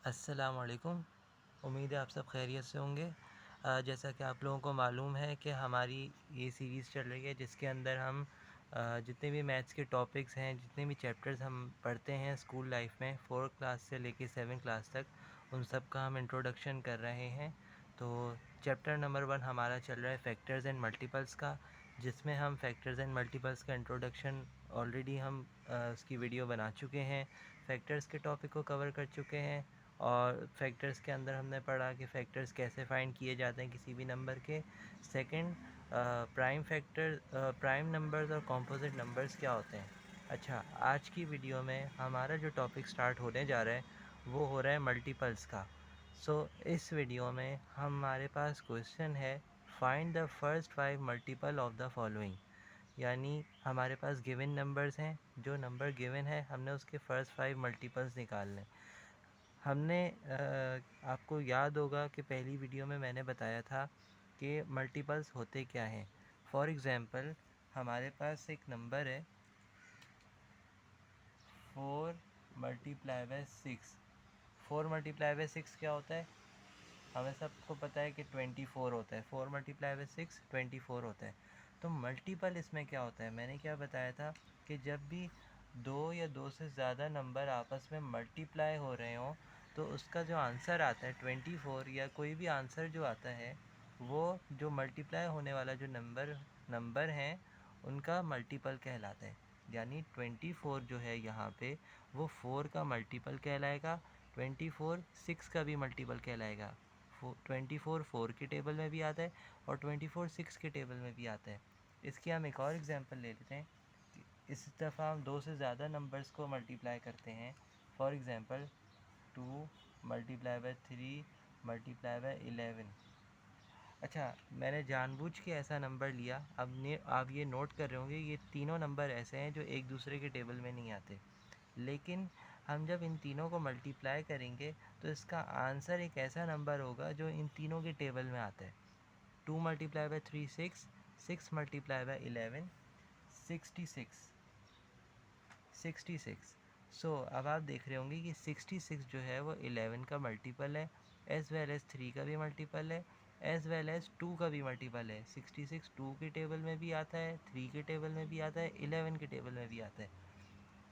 अस्सलाम वालेकुम। उम्मीद है आप सब खैरियत से होंगे। जैसा कि आप लोगों को मालूम है कि हमारी ये सीरीज़ चल रही है जिसके अंदर हम जितने भी मैथ्स के टॉपिक्स हैं, जितने भी चैप्टर्स हम पढ़ते हैं स्कूल लाइफ में 4 क्लास से लेके 7 क्लास तक, उन सब का हम इंट्रोडक्शन कर रहे हैं। तो चैप्टर नंबर 1 हमारा चल रहा है फैक्टर्स एंड मल्टीपल्स का, जिसमें हम फैक्टर्स एंड मल्टीपल्स का इंट्रोडक्शन ऑलरेडी हम उसकी वीडियो बना चुके हैं। फैक्टर्स के टॉपिक को कवर कर चुके हैं और फैक्टर्स के अंदर हमने पढ़ा कि फैक्टर्स कैसे फाइंड किए जाते हैं किसी भी नंबर के। सेकंड, प्राइम नंबर्स और कॉम्पोजिट नंबर्स क्या होते हैं। अच्छा, आज की वीडियो में हमारा जो टॉपिक स्टार्ट होने जा रहा है वो हो रहा है मल्टीपल्स का। इस वीडियो में हमारे पास क्वेश्चन है, find the first 5 multiple of the following. यानी हमारे पास गिवन नंबर्स हैं, जो नंबर गिवन है हमने उसके फर्स्ट 5 मल्टीपल्स निकालने। हमने आपको याद होगा कि पहली वीडियो में मैंने बताया था कि मल्टीपल्स होते क्या हैं। फॉर एग्ज़ाम्पल, हमारे पास एक नंबर है 4 मल्टीप्लाई बाय 6। 4 मल्टीप्लाई बाय 6 क्या होता है? हमें सबको पता है कि 24 होता है। 4 मल्टीप्लाई बाय 6 24 होता है। तो मल्टीपल इसमें क्या होता है? मैंने क्या बताया था कि जब भी दो या दो से ज़्यादा नंबर आपस में मल्टीप्लाई हो रहे हों तो उसका जो आंसर आता है 24, या कोई भी आंसर जो आता है वो जो मल्टीप्लाई होने वाला जो नंबर हैं उनका मल्टीपल कहलाता है। यानी 24 जो है यहाँ पे वो 4 का मल्टीपल कहलाएगा। 24 6 का भी मल्टीपल कहलाएगा। 24 4 के टेबल में भी आता है और 24 6 के टेबल में भी आता है। इसकी हम एक और एग्जांपल ले लेते हैं। इस दफ़ा हम दो से ज़्यादा नंबर्स को मल्टीप्लाई करते हैं। For example 2 multiply by 3 multiply by 11। अच्छा, मैंने जानबूझ के ऐसा नंबर लिया। आप ये नोट कर रहे होंगे ये तीनों नंबर ऐसे हैं जो एक दूसरे के टेबल में नहीं आते, लेकिन हम जब इन तीनों को मल्टीप्लाई करेंगे तो इसका आंसर एक ऐसा नंबर होगा जो इन तीनों के टेबल में आता है। 2 मल्टीप्लाई बाय 3 6, 6 मल्टीप्लाई बाय 11 66। 66। अब आप देख रहे होंगे कि 66 जो है वो 11 का मल्टीपल है, एज़ वेल एज़ 3 का भी मल्टीपल है, एज़ वेल एज़ 2 का भी मल्टीपल है। 66 2 के टेबल में भी आता है, 3 के टेबल में भी आता है, 11 के टेबल में भी आता है।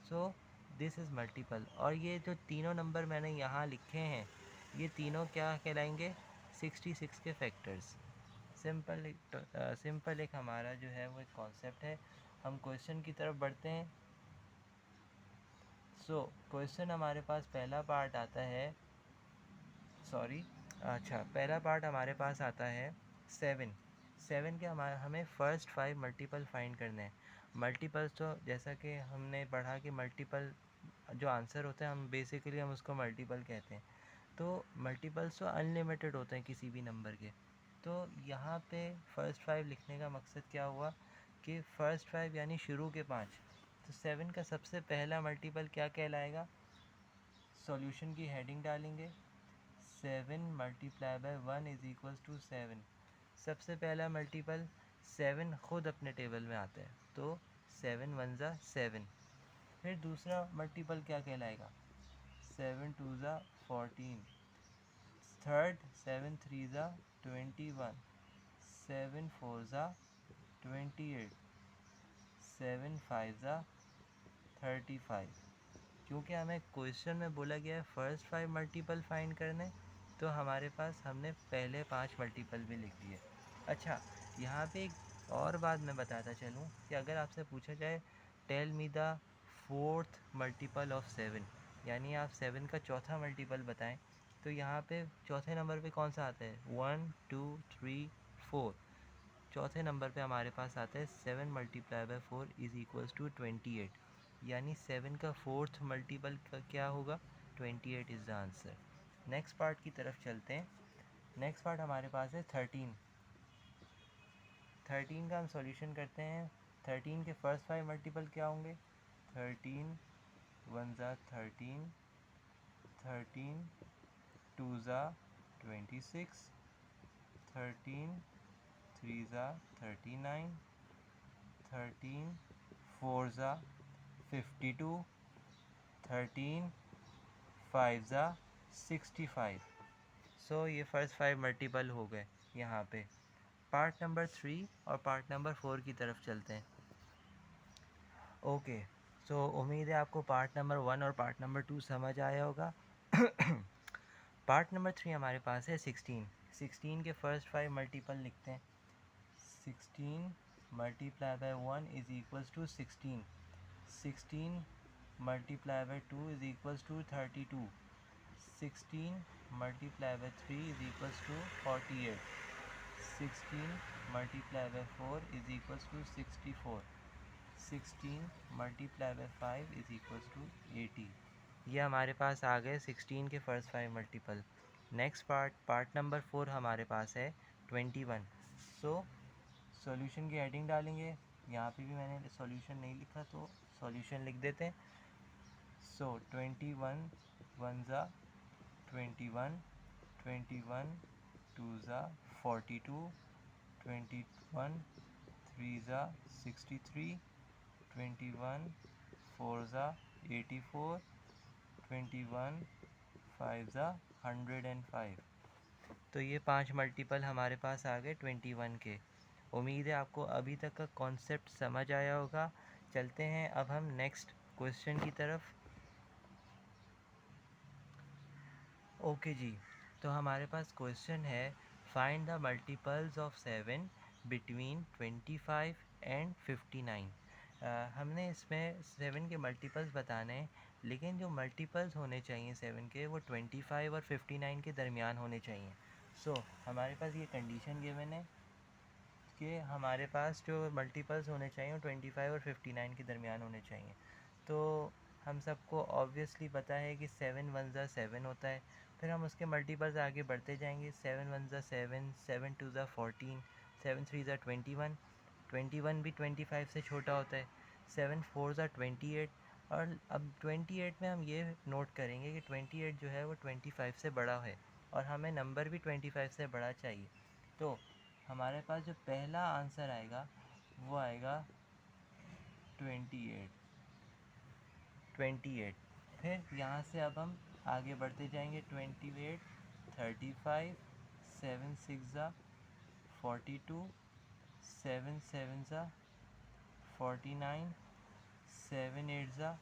So this is multiple. और ये जो तीनों नंबर मैंने यहाँ लिखे हैं ये तीनों क्या कहलाएंगे? 66 के फैक्टर्स। सिंपल एक हमारा जो है वो एक कॉन्सेप्ट है। हम क्वेश्चन की तरफ बढ़ते हैं। क्वेश्चन हमारे पास पहला पार्ट आता है, पहला पार्ट हमारे पास आता है 7 के। हमें फ़र्स्ट 5 मल्टीपल फाइंड करने हैं। मल्टीपल्स तो जैसा कि हमने पढ़ा कि मल्टीपल जो आंसर होता है हम उसको मल्टीपल कहते हैं। तो मल्टीपल्स तो अनलिमिटेड होते हैं किसी भी नंबर के। तो यहाँ पे फ़र्स्ट 5 लिखने का मकसद क्या हुआ कि फ़र्स्ट 5 यानी शुरू के 5। तो 7 का सबसे पहला मल्टीपल क्या कहलाएगा? सॉल्यूशन की हेडिंग डालेंगे, 7 multiply by 1 is equals to 7। सबसे पहला मल्टीपल 7 ख़ुद अपने टेबल में आता है, तो 7 1 ज़ा 7। फिर दूसरा मल्टीपल क्या कहलाएगा? 7 2 ज़ा 14। थर्ड 7 3 ज़ा 21। 7 4 ज़ा 28। 7 5 ज़ा 35। क्योंकि हमें क्वेश्चन में बोला गया है फ़र्स्ट 5 मल्टीपल फाइंड करने, तो हमारे पास हमने पहले 5 मल्टीपल भी लिख दिए। अच्छा, यहाँ पे एक और बात मैं बताता चलूँ कि अगर आपसे पूछा जाए tell me the fourth multiple of 7, यानी आप 7 का चौथा मल्टीपल बताएं, तो यहाँ पे चौथे नंबर पे कौन सा आता है? 1 2 3 4। चौथे नंबर पे हमारे पास आता है 7 multiply by 4 is equals to 28। यानी 7 का फोर्थ मल्टीपल का क्या होगा? 28 is the answer. Next part की तरफ चलते हैं। नेक्स्ट पार्ट हमारे पास है 13। 13 का हम सॉल्यूशन करते हैं। 13 के फर्स्ट 5 मल्टीपल क्या होंगे? 13 1 ज़ा 13, 13 2 ज़ा 26, 13 3 ज़ा 39, 13 4 ज़ा 52, 13 5 ज़ा 65। सो ये फर्स्ट 5 मल्टीपल हो गए यहाँ पे। पार्ट नंबर 3 और पार्ट नंबर 4 की तरफ चलते हैं। ओके, सो उम्मीद है आपको पार्ट नंबर 1 और पार्ट नंबर 2 समझ आया होगा। पार्ट नंबर 3 हमारे पास है 16। 16 के फर्स्ट 5 मल्टीपल लिखते हैं। 16 multiply by 1 is equals to 16। 16 multiply by 2 is equals to 32। 16 multiply by 3 is equals to 48। 16 multiply by 4 is equals to 64। 16 multiply by 5 is equals to 80। ये हमारे पास आ गए 16 के first 5 multiple. Next part number 4 हमारे पास है 21। सो सॉल्यूशन की heading डालेंगे। यहाँ पे भी मैंने सॉल्यूशन नहीं लिखा तो सॉल्यूशन लिख देते हैं। सो 21 वन ज़ा 21, 21 टू ज़ा 42, 21 थ्री ज़ा 63, 21 फोर ज़ा 84, 21 5 ज़ा 105। तो ये 5 मल्टीपल हमारे पास आ गए 21 के। उम्मीद है आपको अभी तक का कॉन्सेप्ट समझ आया होगा। चलते हैं अब हम नेक्स्ट क्वेश्चन की तरफ। ओके जी, तो हमारे पास क्वेश्चन है find the multiples of 7 between 25 and 59। हमने इसमें 7 के मल्टीपल्स बताने हैं, लेकिन जो मल्टीपल्स होने चाहिए 7 के वो 25 और 59 के दरमियान होने चाहिए। सो हमारे पास ये कंडीशन गिवन है कि हमारे पास जो मल्टीपल्स होने चाहिए वो 25 और 59 के दरमियान होने चाहिए। तो हम सबको ऑब्वियसली पता है कि 7 वन ज़ा 7 होता है। फिर हम उसके मल्टीपल्स आगे बढ़ते जाएंगे। 7 वन ज़ा 7, 7 टू ज़ा 14, 7 थ्री ज़ा 21, 21 भी 25 से छोटा होता है। 7 फोर ज़ा 28। और अब 28 में हम ये नोट करेंगे कि 28 जो है वो 25 से बड़ा है और हमें नंबर भी 25 से बड़ा चाहिए। तो हमारे पास जो पहला आंसर आएगा वो आएगा 28। 28। फिर यहाँ से अब हम आगे बढ़ते जाएंगे। 28, 35, 7 सिक्स ज़ा 42, 7 सेवन ज़ा 49, 7 एट ज़ा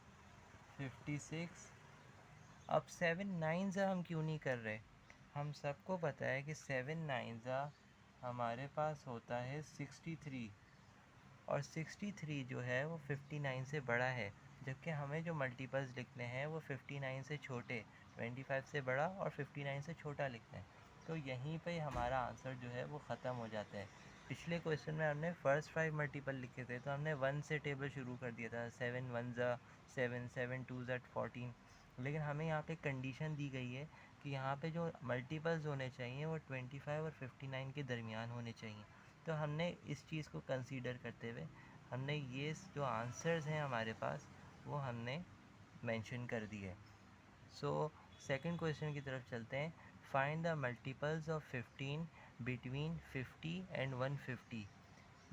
56। अब 7 नाइन ज़ा हम क्यों नहीं कर रहे? हम सबको पता है कि 7 नाइन ज़ा हमारे पास होता है 63, और 63 जो है वो 59 से बड़ा है, जबकि हमें जो मल्टीपल्स लिखने हैं वो 59 से छोटे, 25 से बड़ा और 59 से छोटा लिखते हैं। तो यहीं पे हमारा आंसर जो है वो ख़त्म हो जाता है। पिछले क्वेश्चन में हमने फर्स्ट 5 मल्टीपल लिखे थे, तो हमने 1 से टेबल शुरू कर दिया था। 7 वन ज़ा 7, 7 टू ज़ा 14। लेकिन हमें यहाँ पे कंडीशन दी गई है कि यहाँ पे जो मल्टीपल्स होने चाहिए वो 25 और 59 के दरमियान होने चाहिए। तो हमने इस चीज़ को कंसीडर करते हुए हमने ये जो आंसर्स हैं हमारे पास वो हमने मेंशन कर दिए। सो सेकंड क्वेश्चन की तरफ चलते हैं। Find the multiples of 15 between 50 and 150।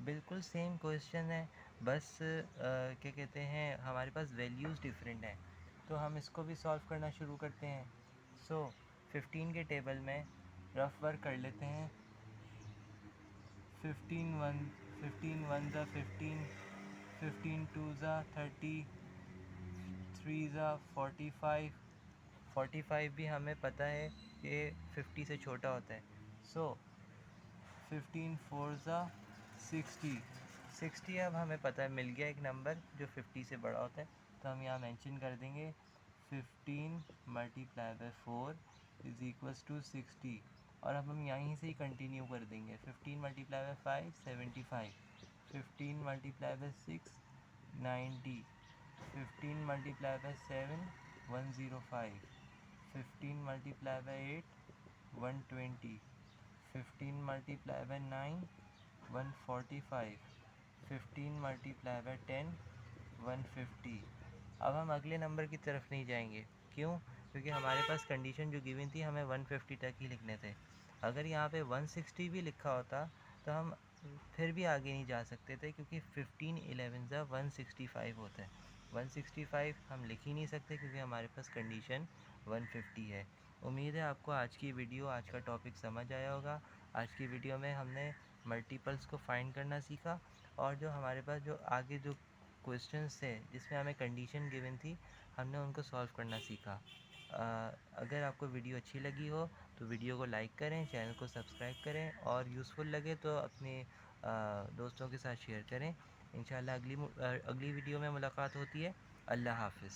बिल्कुल सेम क्वेश्चन है, बस क्या कहते हैं हमारे पास वैल्यूज़ डिफरेंट हैं। तो हम इसको भी सॉल्व करना शुरू करते हैं। सो 15 के टेबल में रफ वर्क कर लेते हैं। 15 वन ज़ा 15, 15 टू ज़ा 30, 3 ज़ा 45। 45 भी हमें पता है कि 50 से छोटा होता है। सो 15 फोर ज़ा 60। 60 अब हमें पता है, मिल गया एक नंबर जो 50 से बड़ा होता है। तो हम यहाँ मेंशन कर देंगे 15 multiply by 4 is equals to 60। और अब हम यहीं से ही कंटिन्यू कर देंगे। 15 multiply by 5 75, 15 multiply bye 6 90, 15 multiply bye 7 105, 15 multiply bye 8 120, 15 multiply bye 9 145, 15 multiply bye 10 150। अब हम अगले नंबर की तरफ नहीं जाएंगे। क्यों? क्योंकि हमारे पास कंडीशन जो गिवन थी हमें 150 तक ही लिखने थे। अगर यहाँ पे 160 भी लिखा होता तो हम फिर भी आगे नहीं जा सकते थे, क्योंकि 15 11 ज़ा 165 होता है। 165 हम लिख ही नहीं सकते क्योंकि हमारे पास कंडीशन 150 है। उम्मीद है आपको आज की वीडियो, आज का टॉपिक समझ आया होगा। आज की वीडियो में हमने मल्टीपल्स को फाइंड करना सीखा और जो हमारे पास जो आगे जो क्वेश्चंस थे जिसमें हमें कंडीशन गिवन थी, हमने उनको सॉल्व करना सीखा। अगर आपको वीडियो अच्छी लगी हो तो वीडियो को लाइक करें, चैनल को सब्सक्राइब करें और यूज़फुल लगे तो अपने दोस्तों के साथ शेयर करें। इंशाल्लाह अगली वीडियो में मुलाकात होती है। अल्लाह हाफ़िज़।